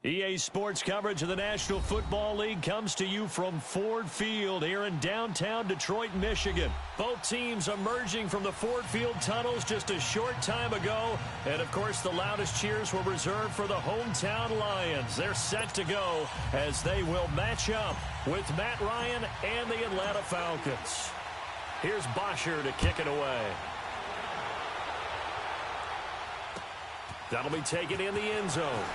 EA Sports coverage of the National Football League comes to you from Ford Field here in downtown Detroit, Michigan. Both teams emerging from the Ford Field tunnels just a short time ago. And, of course, the loudest cheers were reserved for the hometown Lions. They're set to go as they will match up with Matt Ryan and the Atlanta Falcons. Here's Bosher to kick it away. That'll be taken in the end zone.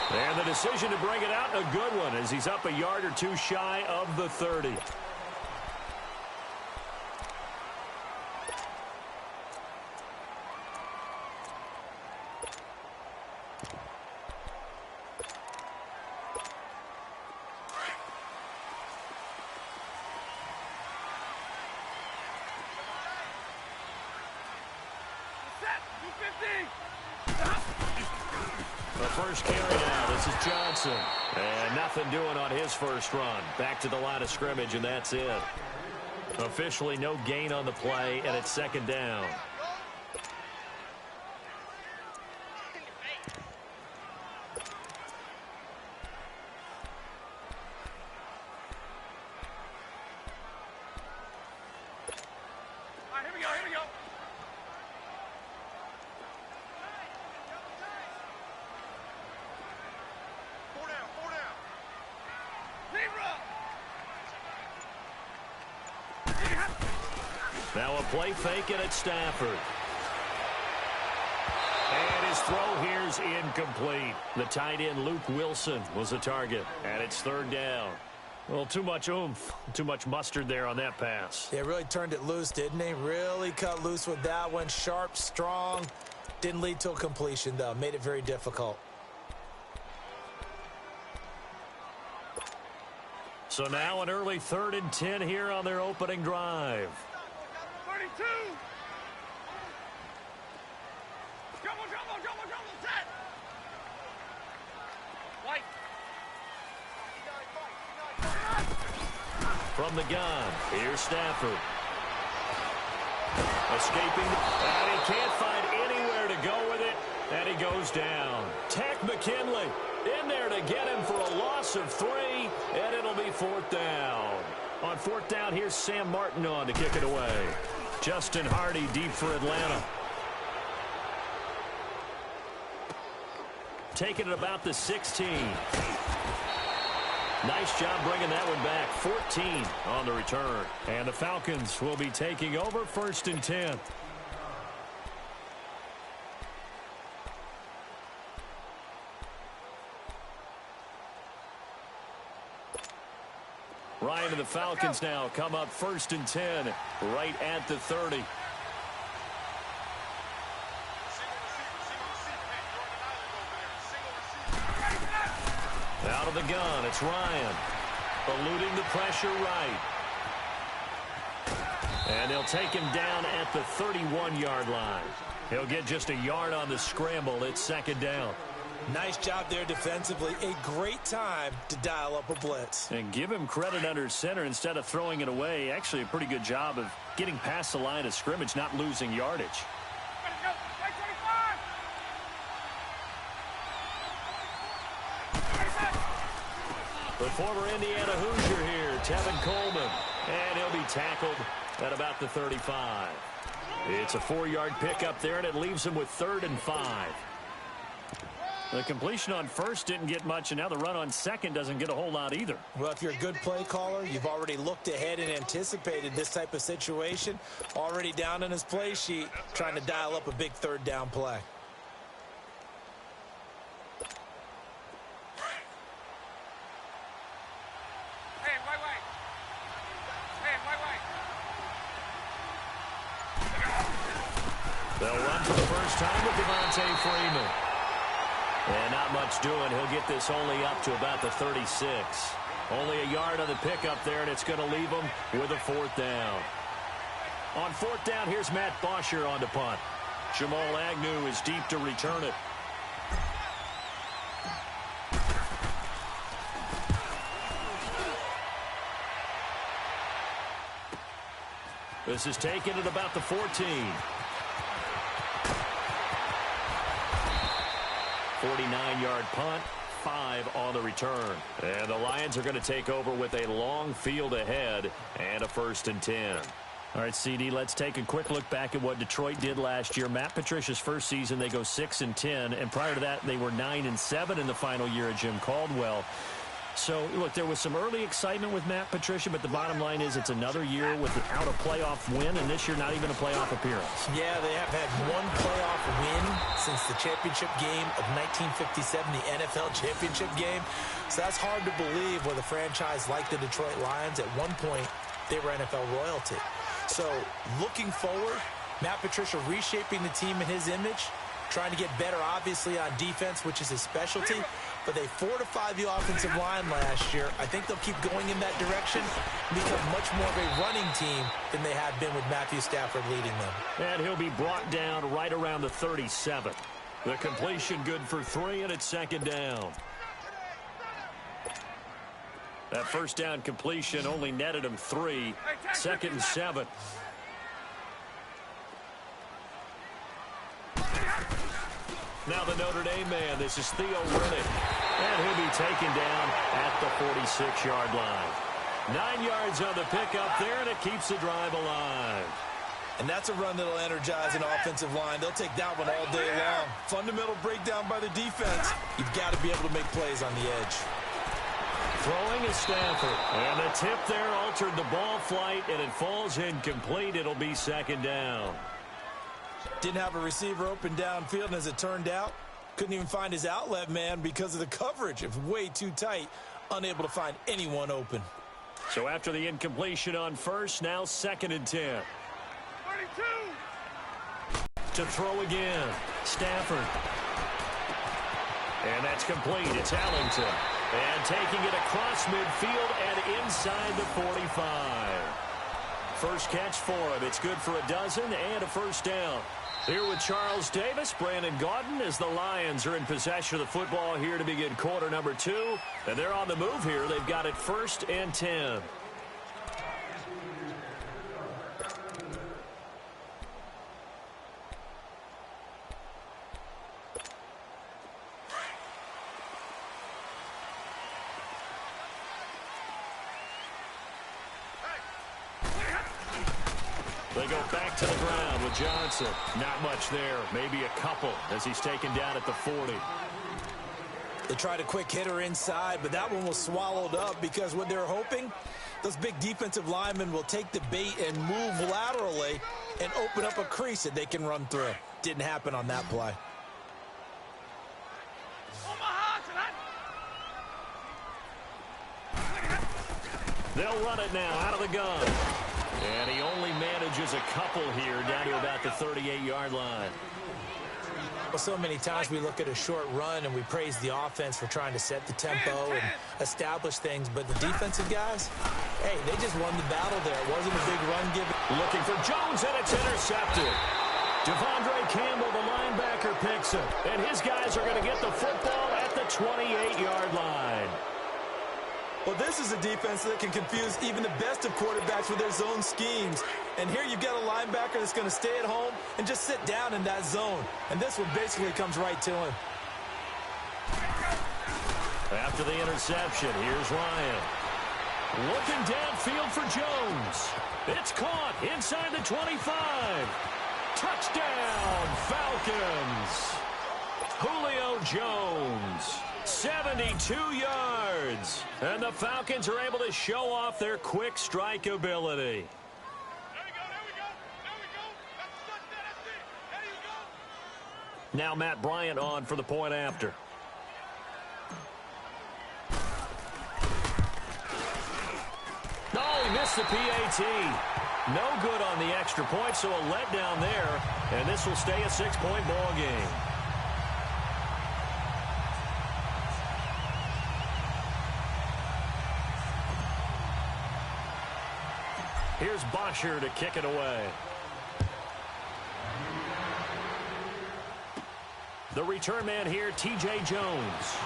And the decision to bring it out, a good one, as he's up a yard or two shy of the 30. First carry now. This is Johnson. And nothing doing on his first run. Back to the line of scrimmage, and that's it. Officially no gain on the play, and it's second down. Now a play fake, and it's Stafford. And his throw here's incomplete. The tight end, Luke Wilson, was the target. And it's third down. Well, too much oomph, too much mustard there on that pass. Yeah, really turned it loose, didn't he? Really cut loose with that one. Sharp, strong. Didn't lead to a completion, though. Made it very difficult. So now an early 3rd and 10 here on their opening drive. 32. Double, set. White. From the gun, here's Stafford. Escaping, and he can't find anywhere to go with it, and he goes down. Tech McKinley in there to get him for a loss of 3, and it'll be 4th down. On 4th down, here's Sam Martin on to kick it away. Justin Hardy deep for Atlanta. Taking it about the 16. Nice job bringing that one back. 14 on the return. And the Falcons will be taking over 1st and 10. Ryan and the Falcons now come up 1st and 10 right at the 30. Out of the gun, it's Ryan. Eluding the pressure right. And they'll take him down at the 31-yard line. He'll get just a yard on the scramble. It's 2nd down. Nice job there defensively. A great time to dial up a blitz. And give him credit under center instead of throwing it away. Actually, a pretty good job of getting past the line of scrimmage, not losing yardage. The former Indiana Hoosier here, Tevin Coleman. And he'll be tackled at about the 35. It's a 4-yard pickup there, and it leaves him with 3rd and 5. The completion on first didn't get much, and now the run on second doesn't get a whole lot either. Well, if you're a good play caller, you've already looked ahead and anticipated this type of situation. Already down in his play sheet, trying to dial up a big 3rd down play. They'll run for the first time with Devontae Freeman. And not much doing. He'll get this only up to about the 36. Only a yard on the pickup there, and it's going to leave him with a 4th down. On 4th down, here's Matt Bosher on to punt. Jamal Agnew is deep to return it. This is taken at about the 14. 49-yard punt, 5 on the return. And the Lions are going to take over with a long field ahead and a 1st and 10. All right, CD, let's take a quick look back at what Detroit did last year. Matt Patricia's first season, they go 6-10, and prior to that, they were 9-7 in the final year of Jim Caldwell. So, look, there was some early excitement with Matt Patricia, but the bottom line is it's another year without a playoff win, and this year not even a playoff appearance. Yeah, they have had one playoff win since the championship game of 1957, the NFL championship game. So that's hard to believe with a franchise like the Detroit Lions. At one point, they were NFL royalty. So, looking forward, Matt Patricia reshaping the team in his image, trying to get better, obviously, on defense, which is his specialty. But they fortified the offensive line last year. I think they'll keep going in that direction and become much more of a running team than they have been with Matthew Stafford leading them. And he'll be brought down right around the 37. The completion good for 3, and it's 2nd down. That first down completion only netted him 3. 2nd and 7. Now the Notre Dame man. This is Theo Riddick. And he'll be taken down at the 46-yard line. 9 yards on the pickup there, and it keeps the drive alive. And that's a run that'll energize an offensive line. They'll take that one all day long. Fundamental breakdown by the defense. You've got to be able to make plays on the edge. Throwing is Stafford. And the tip there altered the ball flight, and it falls incomplete. It'll be 2nd down. Didn't have a receiver open downfield, and as it turned out, couldn't even find his outlet man because of the coverage. It was way too tight, unable to find anyone open. So after the incompletion on first, now 2nd and 10. 32. To throw again, Stafford. And that's complete. It's Allington. And taking it across midfield and inside the 45. First catch for him. It's good for a dozen and a 1st down. Here with Charles Davis, Brandon Gaudin, as the Lions are in possession of the football here to begin quarter number 2. And they're on the move here. They've got it 1st and 10. They go back to the ground with Johnson. Not much there. Maybe a couple as he's taken down at the 40. They tried a quick hitter inside, but that one was swallowed up because what they're hoping, those big defensive linemen will take the bait and move laterally and open up a crease that they can run through. Didn't happen on that play. They'll run it now out of the gun. And he only manages a couple here down to about the 38-yard line. Well, so many times we look at a short run and we praise the offense for trying to set the tempo and establish things. But the defensive guys, hey, they just won the battle there. It wasn't a big run given. Looking for Jones, and it's intercepted. Devondre Campbell, the linebacker, picks it. And his guys are going to get the football at the 28-yard line. Well, this is a defense that can confuse even the best of quarterbacks with their zone schemes. And here you've got a linebacker that's going to stay at home and just sit down in that zone. And this one basically comes right to him. After the interception, here's Ryan. Looking downfield for Jones. It's caught inside the 25. Touchdown, Falcons. Julio Jones. 72 yards. And the Falcons are able to show off their quick strike ability. Now Matt Bryant on for the point after. Oh, he missed the PAT. No good on the extra point, so a letdown there. And this will stay a 6-point ball game. Here's Bosher to kick it away. The return man here, T.J. Jones.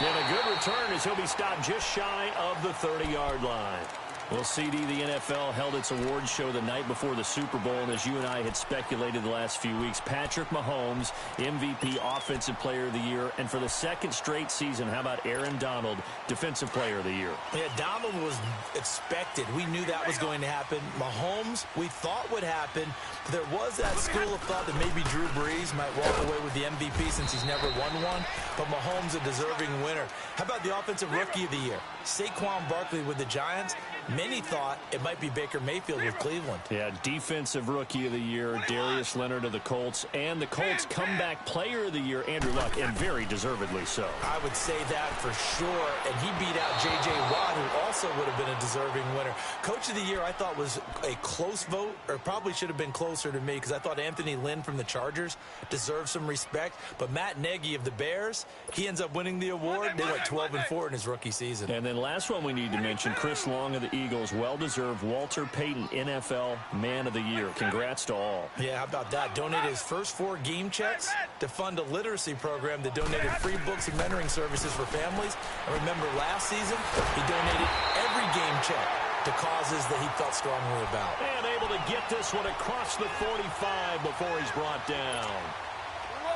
And a good return as he'll be stopped just shy of the 30-yard line. Well, CD, the NFL held its awards show the night before the Super Bowl, and as you and I had speculated the last few weeks, Patrick Mahomes, MVP, Offensive Player of the Year, and for the second straight season, how about Aaron Donald, Defensive Player of the Year? Yeah, Donald was expected. We knew that was going to happen. Mahomes, we thought would happen. There was that school of thought that maybe Drew Brees might walk away with the MVP since he's never won one, but Mahomes a deserving winner. How about the Offensive Rookie of the Year? Saquon Barkley with the Giants. Many thought it might be Baker Mayfield with Cleveland. Yeah, Defensive Rookie of the Year, Darius Leonard of the Colts, and the Colts Comeback Player of the Year, Andrew Luck, and very deservedly so. I would say that for sure, and he beat out J.J. Watt, who also would have been a deserving winner. Coach of the Year, I thought was a close vote, or probably should have been closer to me, because I thought Anthony Lynn from the Chargers deserved some respect, but Matt Nagy of the Bears, he ends up winning the award. They went 12-4 in his rookie season. And then last one we need to mention, Chris Long of the Eagles, well-deserved Walter Payton NFL Man of the Year. Congrats to all. Yeah, how about that? Donated his first 4 game checks to fund a literacy program that donated free books and mentoring services for families. And remember, last season, he donated every game check to causes that he felt strongly about. And able to get this one across the 45 before he's brought down.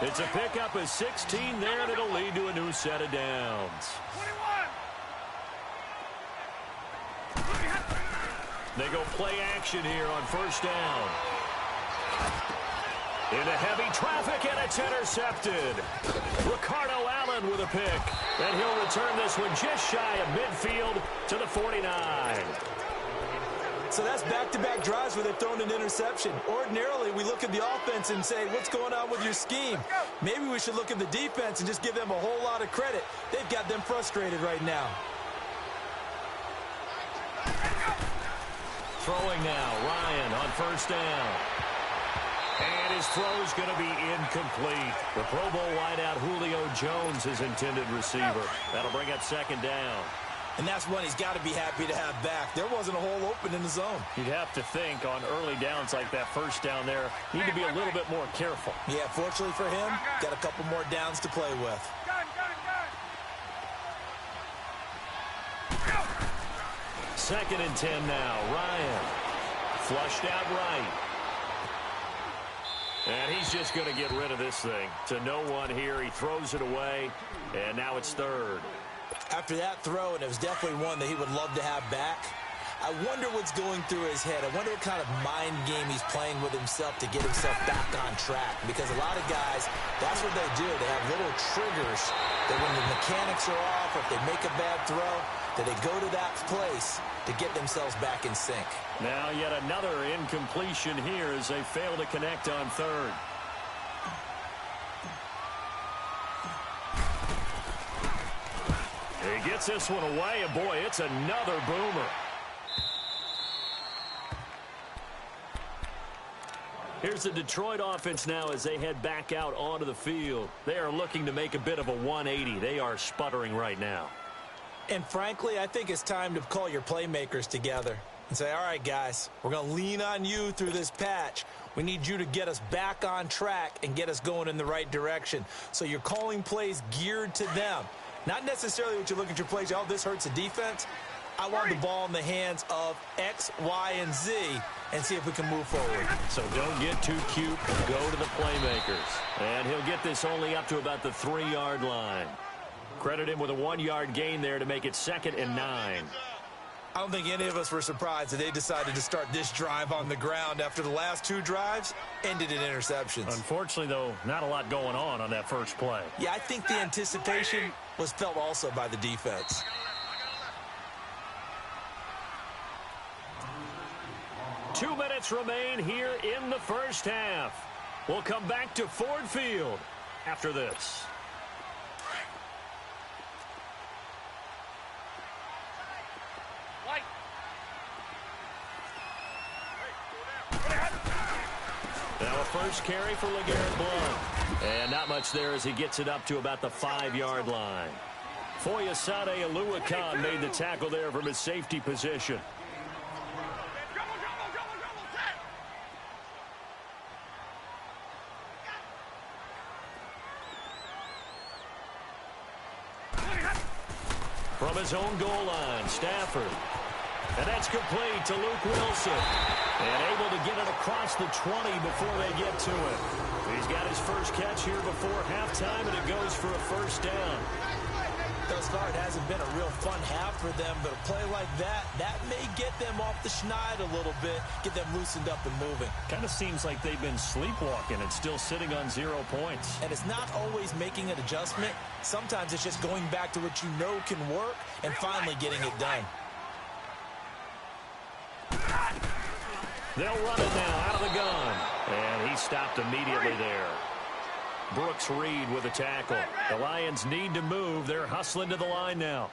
It's a pickup of 16 there, and it'll lead to a new set of downs. 21. They go play action here on first down. Into heavy traffic, and it's intercepted. Ricardo Allen with a pick. And he'll return this one just shy of midfield to the 49. So that's back-to-back drives where they've thrown an interception. Ordinarily, we look at the offense and say, what's going on with your scheme? Maybe we should look at the defense and just give them a whole lot of credit. They've got them frustrated right now. Throwing now, Ryan on first down. And his throw's going to be incomplete. The Pro Bowl wideout Julio Jones, his intended receiver. That'll bring up second down. And that's one he's got to be happy to have back. There wasn't a hole open in the zone. You'd have to think on early downs like that first down there, need to be a little bit more careful. Yeah, fortunately for him, got a couple more downs to play with. Second and 10 now. Ryan flushed out right. And he's just going to get rid of this thing. To no one here. He throws it away, and now it's third. After that throw, and it was definitely one that he would love to have back, I wonder what's going through his head. I wonder what kind of mind game he's playing with himself to get himself back on track. Because a lot of guys, that's what they do. They have little triggers that when the mechanics are off, or if they make a bad throw, that they go to that place to get themselves back in sync. Now yet another incompletion here as they fail to connect on third. He gets this one away, and boy, it's another boomer. Here's the Detroit offense now as they head back out onto the field. They are looking to make a bit of a 180. They are sputtering right now. And frankly, I think it's time to call your playmakers together and say, all right, guys, we're going to lean on you through this patch. We need you to get us back on track and get us going in the right direction. So you're calling plays geared to them. Not necessarily what you look at your plays, oh, this hurts the defense. I want the ball in the hands of X, Y, and Z and see if we can move forward. So don't get too cute. Go to the playmakers. And he'll get this only up to about the 3-yard line. Credit him with a 1-yard gain there to make it 2nd and 9. I don't think any of us were surprised that they decided to start this drive on the ground after the last 2 drives ended in interceptions. Unfortunately, though, not a lot going on that first play. Yeah, I think the anticipation was felt also by the defense. Two minutes remain here in the first half. We'll come back to Ford Field after this. Now a first carry for LeGarrette Blount. And not much there as he gets it up to about the 5-yard line. Foyesade Oluwakan made the tackle there from his safety position. From his own goal line, Stafford. And that's complete to Luke Wilson. And able to get it across the 20 before they get to it. He's got his first catch here before halftime, and it goes for a first down. Thus far, it hasn't been a real fun half for them, but a play like that may get them off the schneid a little bit, get them loosened up and moving. Kind of seems like they've been sleepwalking and still sitting on 0 points. And it's not always making an adjustment. Sometimes it's just going back to what you know can work and finally getting it done. They'll run it now out of the gun. And he stopped immediately there. Brooks Reed with a tackle. The Lions need to move. They're hustling to the line now.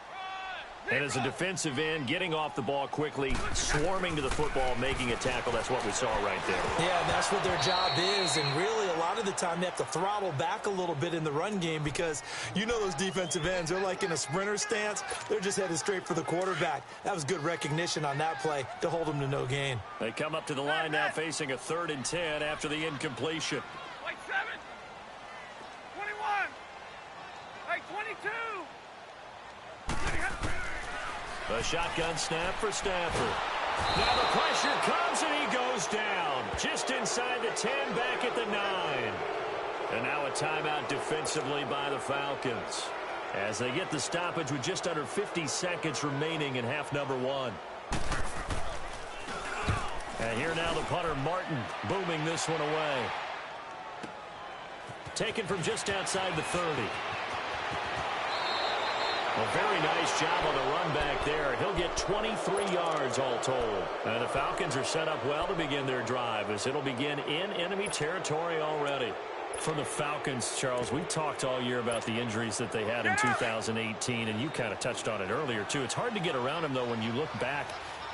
And as a defensive end, getting off the ball quickly, swarming to the football, making a tackle. That's what we saw right there. Yeah, and that's what their job is. And really, a lot of the time, they have to throttle back a little bit in the run game because you know those defensive ends, they're like in a sprinter stance. They're just headed straight for the quarterback. That was good recognition on that play to hold them to no gain. They come up to the line now facing a 3rd and 10 after the incompletion. Like 7, 21, like 22. A shotgun snap for Stafford. Now the pressure comes and he goes down. Just inside the 10, back at the 9. And now a timeout defensively by the Falcons, as they get the stoppage with just under 50 seconds remaining in half number 1. And here now the punter Martin booming this one away. Taken from just outside the 30. A very nice job on the run back there. He'll get 23 yards all told. And the Falcons are set up well to begin their drive, as it'll begin in enemy territory already. For the Falcons, Charles, we talked all year about the injuries that they had in 2018, and you kind of touched on it earlier, too. It's hard to get around them, though, when you look back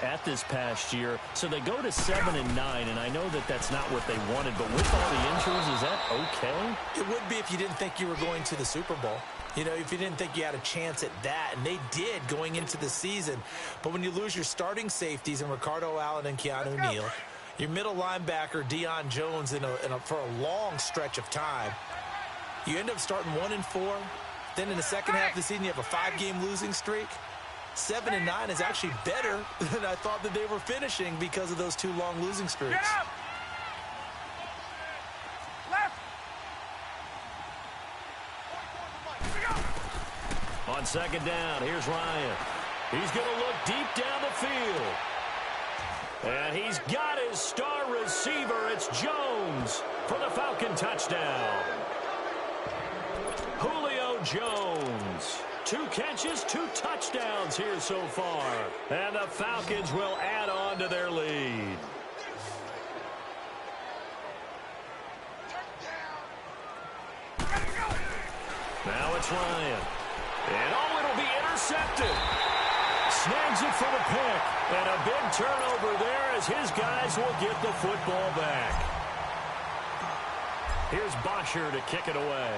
at this past year. So they go to 7 and 9, and I know that that's not what they wanted, but with all the injuries, is that okay? It would be if you didn't think you were going to the Super Bowl. You know, if you didn't think you had a chance at that, and they did going into the season. But when you lose your starting safeties in Ricardo Allen and Keanu Neal, your middle linebacker Deion Jones for a long stretch of time, you end up starting 1 and 4. Then in the second half of the season, you have a 5-game losing streak. 7 and 9 is actually better than I thought that they were finishing because of those 2 long losing streaks. On second down, here's Ryan. He's going to look deep down the field. And he's got his star receiver. It's Jones for the Falcon touchdown. Julio Jones. 2 catches, 2 touchdowns here so far. And the Falcons will add on to their lead. Now it's Ryan. And it'll be intercepted. Snags it for the pick. And a big turnover there as his guys will get the football back. Here's Bosher to kick it away.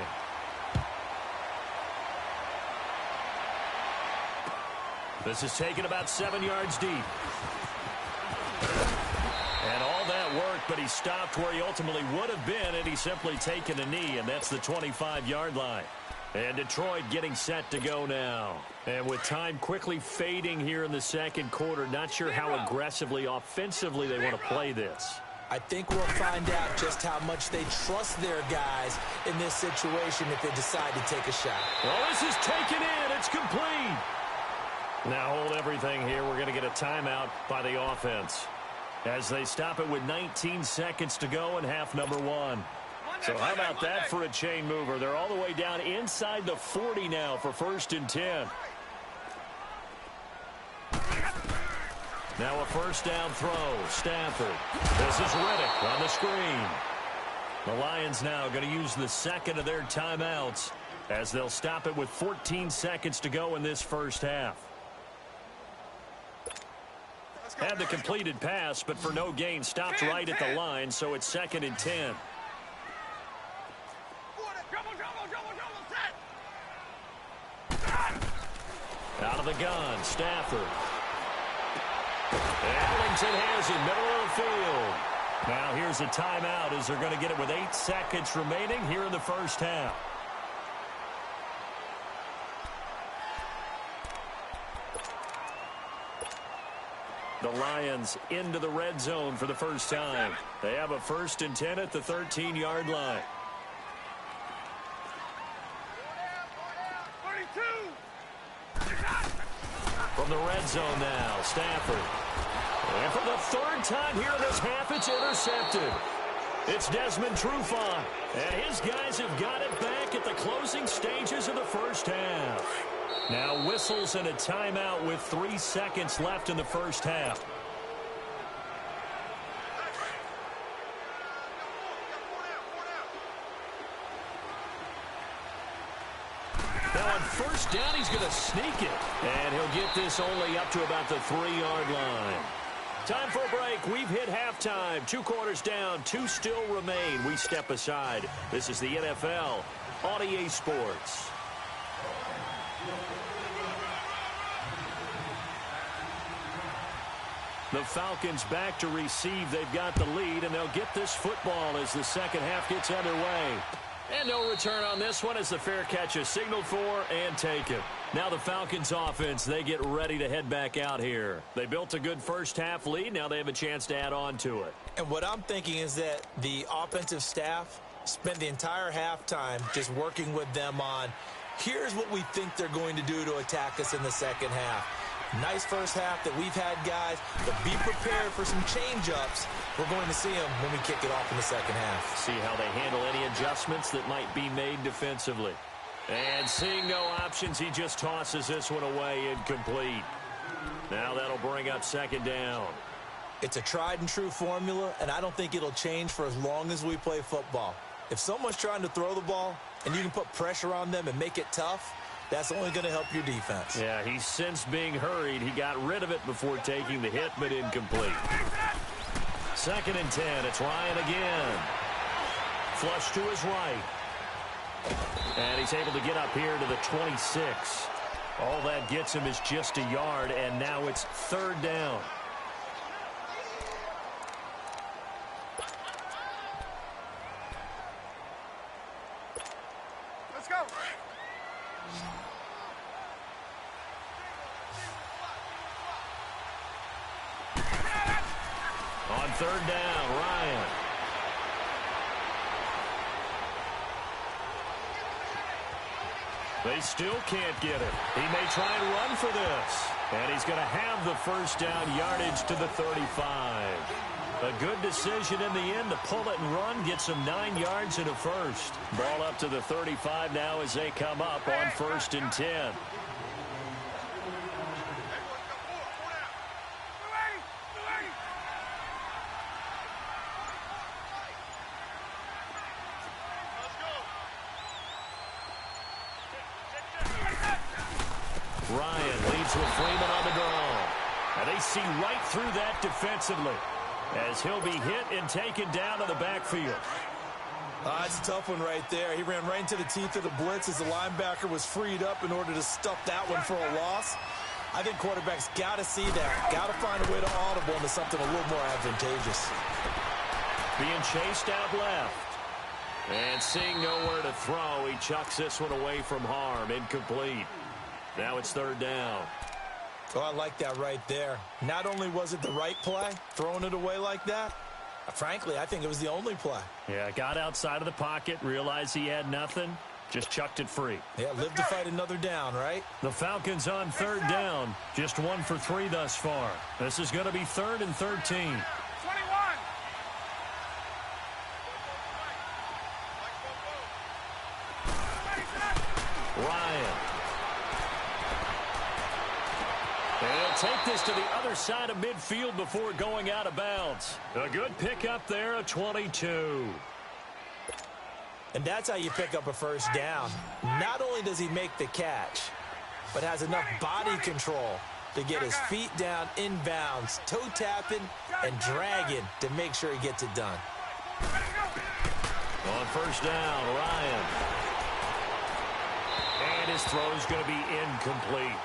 This is taken about 7 yards deep. And all that worked, but he stopped where he ultimately would have been, and he's simply taken a knee, and that's the 25-yard line. And Detroit getting set to go now. And with time quickly fading here in the second quarter, not sure how aggressively, offensively they want to play this. I think we'll find out just how much they trust their guys in this situation if they decide to take a shot. Well, this is taken in. It's complete. Now hold everything here. We're going to get a timeout by the offense, as they stop it with 19 seconds to go in half number 1. So how about that for a chain mover? They're all the way down inside the 40 now for 1st and 10. Now a first down throw. Stafford. This is Riddick on the screen. The Lions now going to use the second of their timeouts, as they'll stop it with 14 seconds to go in this first half. Had the completed pass, but for no gain, stopped right at the line, so it's 2nd and 10. Out of the gun, Stafford. Ellington has it, middle of the field. Now here's a timeout, as they're going to get it with 8 seconds remaining here in the first half. The Lions into the red zone for the first time. They have a 1st and 10 at the 13-yard line. 42. From the red zone now, Stafford. And for the 3rd time here in this half, it's intercepted. It's Desmond Trufant, and his guys have got it back at the closing stages of the first half. Now whistles and a timeout with 3 seconds left in the first half. Now on 1st down, he's going to sneak it. And he'll get this only up to about the 3-yard line. Time for a break. We've hit halftime. 2 quarters down. 2 still remain. We step aside. This is the NFL on EA Sports. The Falcons back to receive. They've got the lead, and they'll get this football as the second half gets underway. And no return on this one as the fair catch is signaled for and taken. Now the Falcons offense, they get ready to head back out here. They built a good first half lead. Now they have a chance to add on to it. And what I'm thinking is that the offensive staff spent the entire halftime just working with them on, here's what we think they're going to do to attack us in the second half. Nice first half that we've had, guys, but be prepared for some change-ups. We're going to see them when we kick it off in the second half. See how they handle any adjustments that might be made defensively. And seeing no options, he just tosses this one away incomplete. Now that'll bring up 2nd down. It's a tried-and-true formula, and I don't think it'll change for as long as we play football. If someone's trying to throw the ball and you can put pressure on them and make it tough, that's only going to help your defense. Yeah, he's since being hurried. He got rid of it before taking the hit, but incomplete. 2nd and 10. It's Ryan again. Flush to his right. And he's able to get up here to the 26. All that gets him is just a yard, and now it's 3rd down. Let's go. On 3rd down, Ryan. They still can't get it. He may try and run for this. And he's going to have the 1st down yardage to the 35. A good decision in the end to pull it and run. Gets him 9 yards and a 1st. Ball up to the 35 now as they come up on 1st and 10. Ryan leads with Freeman on the draw. And they see right through that defensively as he'll be hit and taken down to the backfield. That's a tough one right there. He ran right into the teeth of the blitz as the linebacker was freed up in order to stuff that one for a loss. I think quarterbacks got to see that. Got to find a way to audible into something a little more advantageous. Being chased out left. And seeing nowhere to throw, he chucks this one away from harm. Incomplete. Now it's 3rd down. Oh, I like that right there. Not only was it the right play, throwing it away like that, frankly, I think it was the only play. Yeah, got outside of the pocket, realized he had nothing, just chucked it free. Yeah, live to fight another down, right? The Falcons on 3rd down, just 1 for 3 thus far. This is going to be 3rd and 13. 21. Ryan. And he'll take this to the other side of midfield before going out of bounds. A good pickup there, a 22. And that's how you pick up a 1st down. Not only does he make the catch, but has enough body control to get his feet down inbounds, toe tapping and dragging to make sure he gets it done. On 1st down, Ryan. And his throw is going to be incomplete.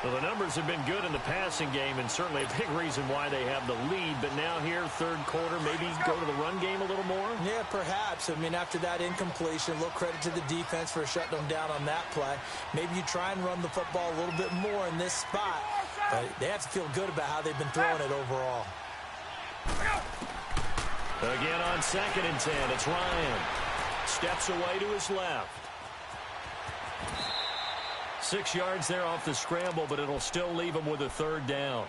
Well, the numbers have been good in the passing game, and certainly a big reason why they have the lead. But now here, 3rd quarter, maybe go to the run game a little more? Yeah, perhaps. I mean, after that incompletion, a little credit to the defense for shutting them down on that play. Maybe you try and run the football a little bit more in this spot. But they have to feel good about how they've been throwing it overall. Again on 2nd and 10, it's Ryan. Steps away to his left. 6 yards there off the scramble, but it'll still leave him with a 3rd down.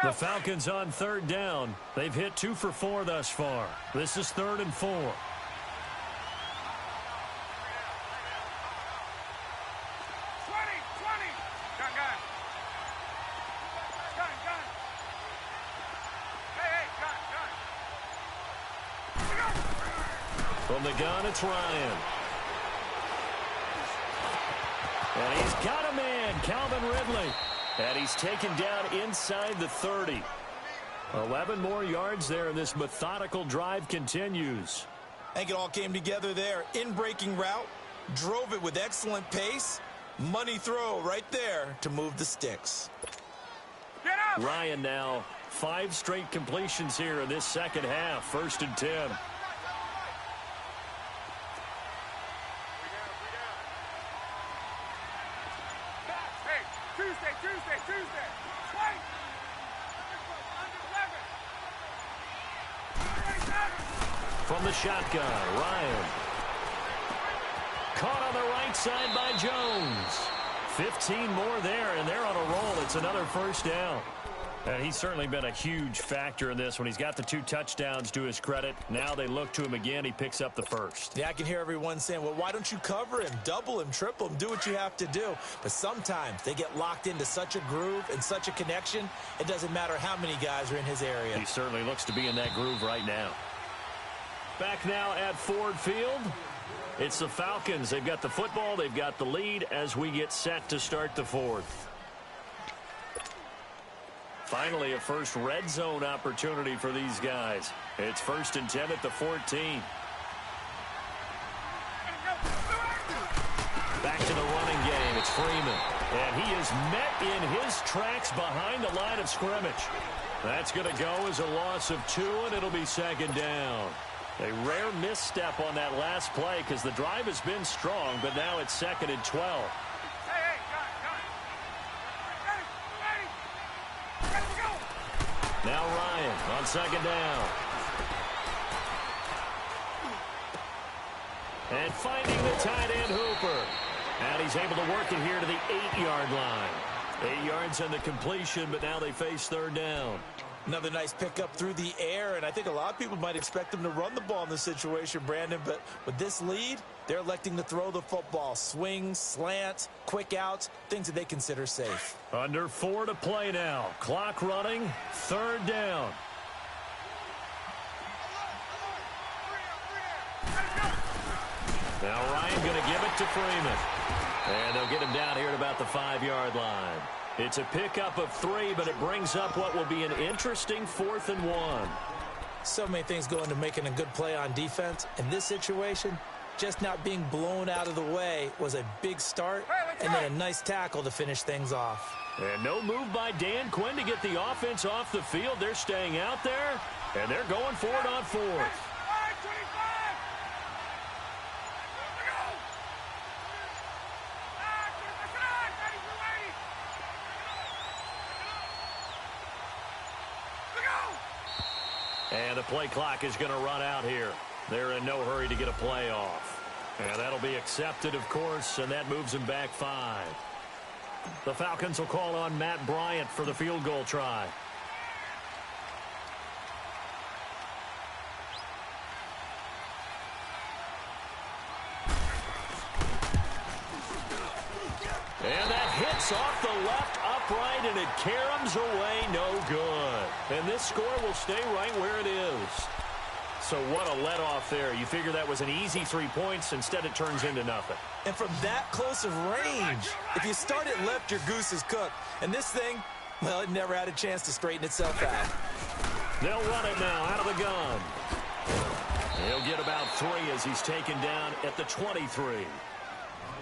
The Falcons on 3rd down. They've hit 2 for 4 thus far. This is 3rd and 4. From the gun, it's Ryan. And he's got a man, Calvin Ridley. And he's taken down inside the 30. 11 more yards there, and this methodical drive continues. I think it all came together there. In-breaking route, drove it with excellent pace. Money throw right there to move the sticks. Ryan now, 5 straight completions here in this second half. 1st and 10. From the shotgun, Ryan. Caught on the right side by Jones. 15 more there, and they're on a roll. It's another 1st down. And he's certainly been a huge factor in this when he's got the 2 touchdowns to his credit. Now they look to him again. He picks up the 1st. Yeah, I can hear everyone saying, well, why don't you cover him, double him, triple him, do what you have to do. But sometimes they get locked into such a groove and such a connection, it doesn't matter how many guys are in his area. He certainly looks to be in that groove right now. Back now at Ford Field. It's the Falcons. They've got the football. They've got the lead as we get set to start the 4th. Finally, a first red zone opportunity for these guys. It's 1st and 10 at the 14. Back to the running game. It's Freeman. And he is met in his tracks behind the line of scrimmage. That's going to go as a loss of 2, and it'll be 2nd down. A rare misstep on that last play because the drive has been strong, but now it's 2nd and 12. Now Ryan on 2nd down. And finding the tight end Hooper. And he's able to work it here to the 8-yard line. 8 yards on the completion, but now they face 3rd down. Another nice pickup through the air, and I think a lot of people might expect them to run the ball in this situation, Brandon, but with this lead, they're electing to throw the football. Swings, slants, quick outs, things that they consider safe. Under 4 to play now. Clock running, 3rd down. Now Ryan going to give it to Freeman. And they'll get him down here at about the 5-yard line. It's a pickup of 3, but it brings up what will be an interesting 4th and 1. So many things go into making a good play on defense. In this situation, just not being blown out of the way was a big start, and then a nice tackle to finish things off. And no move by Dan Quinn to get the offense off the field. They're staying out there, and they're going for it on 4th. And the play clock is going to run out here. They're in no hurry to get a play off. And that'll be accepted, of course, and that moves them back 5. The Falcons will call on Matt Bryant for the field goal try. And that hits off the left upright, and it caroms away, no good. And this score will stay right where it is. So what a let-off there. You figure that was an easy 3 points. Instead, it turns into nothing. And from that close of range, if you start it left, your goose is cooked. And this thing, well, it never had a chance to straighten itself out. They'll run it now out of the gun. He'll get about 3 as he's taken down at the 23.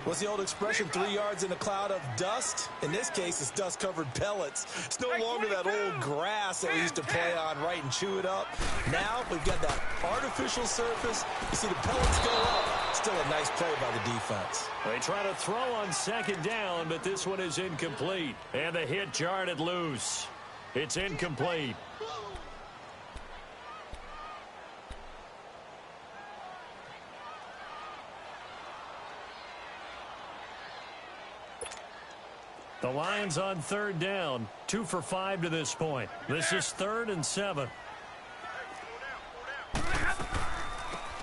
What's the old expression, 3 yards in a cloud of dust? In this case, it's dust-covered pellets. It's no longer that old grass that we used to play on, right, and chew it up. Now we've got that artificial surface. You see the pellets go up. Still a nice play by the defense. They try to throw on second down, but this one is incomplete. And the hit jarred it loose. It's incomplete. The Lions on third down, 2 for 5 to this point. This is 3rd and 7.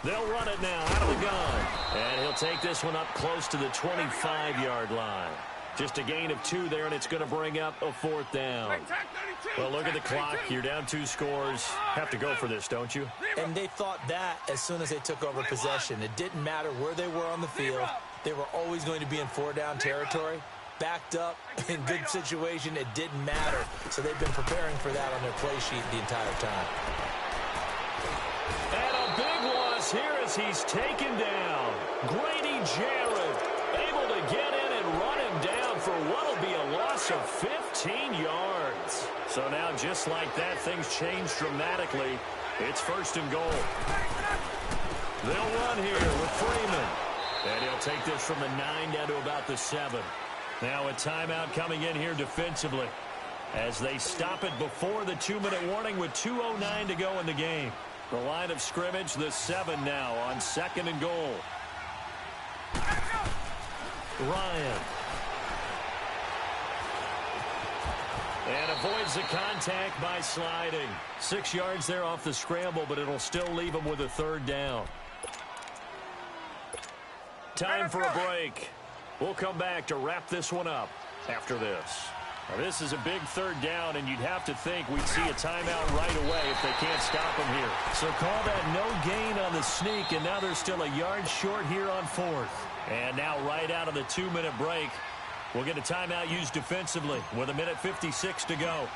They'll run it now out of the gun. And he'll take this one up close to the 25-yard line. Just a gain of 2 there, and it's going to bring up a 4th down. Well, look at the clock. You're down 2 scores. Have to go for this, don't you? And they thought that as soon as they took over possession. It didn't matter where they were on the field. They were always going to be in 4-down territory. Backed up, in good situation, it didn't matter. So they've been preparing for that on their play sheet the entire time. And a big loss here as he's taken down. Grady Jarrett able to get in and run him down for what will be a loss of 15 yards. So now just like that, things change dramatically. It's 1st and goal. They'll run here with Freeman. And he'll take this from the 9 down to about the 7. Now a timeout coming in here defensively as they stop it before the 2-minute warning with 2:09 to go in the game. The line of scrimmage, the 7 now on 2nd and goal. Ryan. And avoids the contact by sliding. 6 yards there off the scramble, but it'll still leave him with a 3rd down. Time for a break. We'll come back to wrap this one up after this. Now, this is a big 3rd down, and you'd have to think we'd see a timeout right away if they can't stop him here. So call that no gain on the sneak, and now they're still a yard short here on 4th. And now right out of the 2-minute break, we'll get a timeout used defensively with 1:56 to go.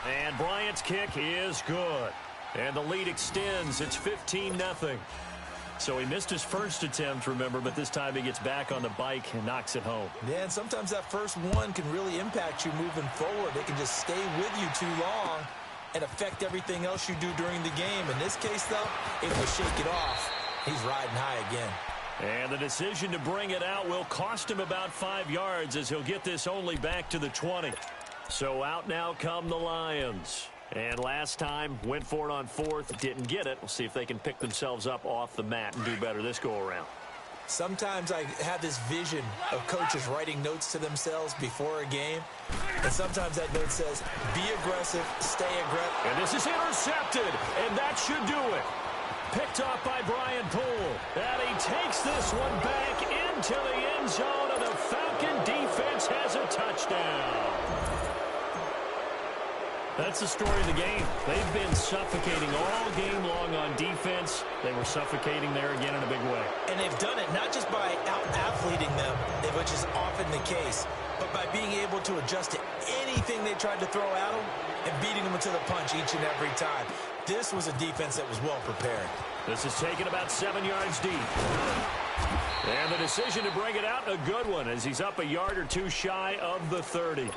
And Bryant's kick is good. And the lead extends. It's 15-0. So he missed his first attempt, remember, but this time he gets back on the bike and knocks it home. Yeah, and sometimes that first one can really impact you moving forward. It can just stay with you too long and affect everything else you do during the game. In this case, though, able to shake it off. He's riding high again. And the decision to bring it out will cost him about 5 yards as he'll get this only back to the 20. So out now come the Lions. And last time, went for it on 4th, didn't get it. We'll see if they can pick themselves up off the mat and do better this go-around. Sometimes I have this vision of coaches writing notes to themselves before a game. And sometimes that note says, be aggressive, stay aggressive. And this is intercepted, and that should do it. Picked off by Brian Poole. And he takes this one back into the end zone, and the Falcon defense has a touchdown. That's the story of the game. They've been suffocating all game long on defense. They were suffocating there again in a big way. And they've done it not just by out-athleting them, which is often the case, but by being able to adjust to anything they tried to throw at them and beating them to the punch each and every time. This was a defense that was well prepared. This is taken about 7 yards deep. And the decision to bring it out, a good one, as he's up a yard or two shy of the 30.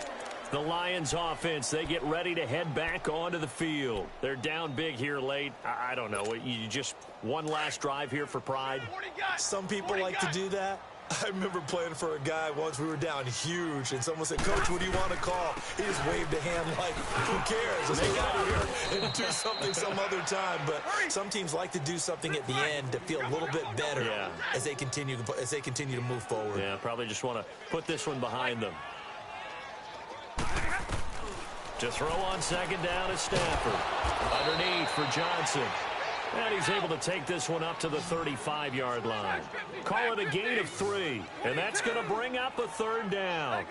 The Lions offense, they get ready to head back onto the field. They're down big here late. I don't know. You just one last drive here for pride? Some people like to do that. I remember playing for a guy once. We were down huge, and someone said, Coach, what do you want to call? He just waved a hand like, who cares? Let's get out of here and do something some other time. But some teams like to do something at the end to feel a little bit better as they continue to move forward. Yeah, probably just want to put this one behind them. To throw on second down is Stafford. Underneath for Johnson. And he's able to take this one up to the 35-yard line. Call it a gain of 3. And that's going to bring up a 3rd down.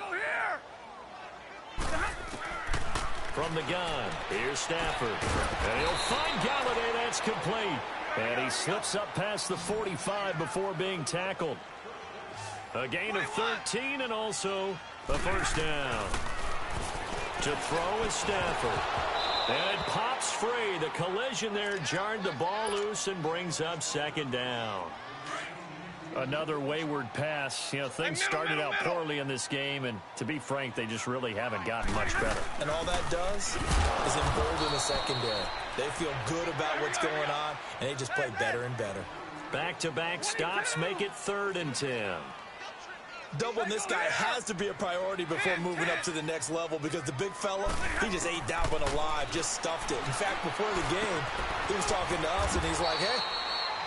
From the gun, here's Stafford. And he'll find Galladay. That's complete. And he slips up past the 45 before being tackled. A gain of 13 and also a 1st down. To throw is Stafford. And it pops free. The collision there jarred the ball loose and brings up 2nd down. Another wayward pass. You know, things started out poorly in this game, and to be frank, they just really haven't gotten much better. And all that does is embolden the secondary. They feel good about what's going on, and they just play better and better. Back-to-back stops make it 3rd and 10. Doubling this guy has to be a priority before moving up to the next level because the big fella, he just ate that one alive, just stuffed it. In fact, before the game, he was talking to us, and he's like, hey,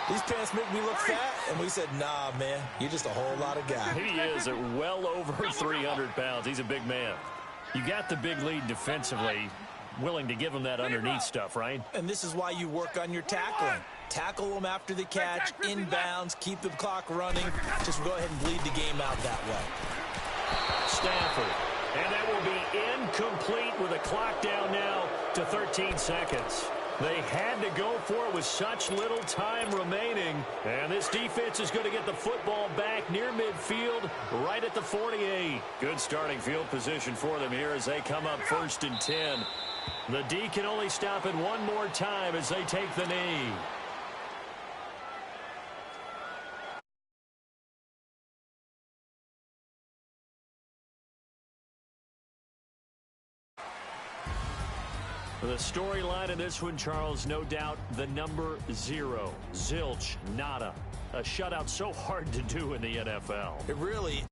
these pants make me look fat. And we said, nah, man, you're just a whole lot of guy. He is at well over 300 pounds. He's a big man. You got the big lead defensively, willing to give him that underneath stuff, right? And this is why you work on your tackling. Tackle them after the catch, inbounds, keep the clock running. Just go ahead and bleed the game out that way. Stafford. And that will be incomplete with a clock down now to 13 seconds. They had to go for it with such little time remaining. And this defense is going to get the football back near midfield, right at the 48. Good starting field position for them here as they come up 1st and 10. The D can only stop it one more time as they take the knee. The storyline in this one, Charles, no doubt the number 0. Zilch, nada. A shutout so hard to do in the NFL. It really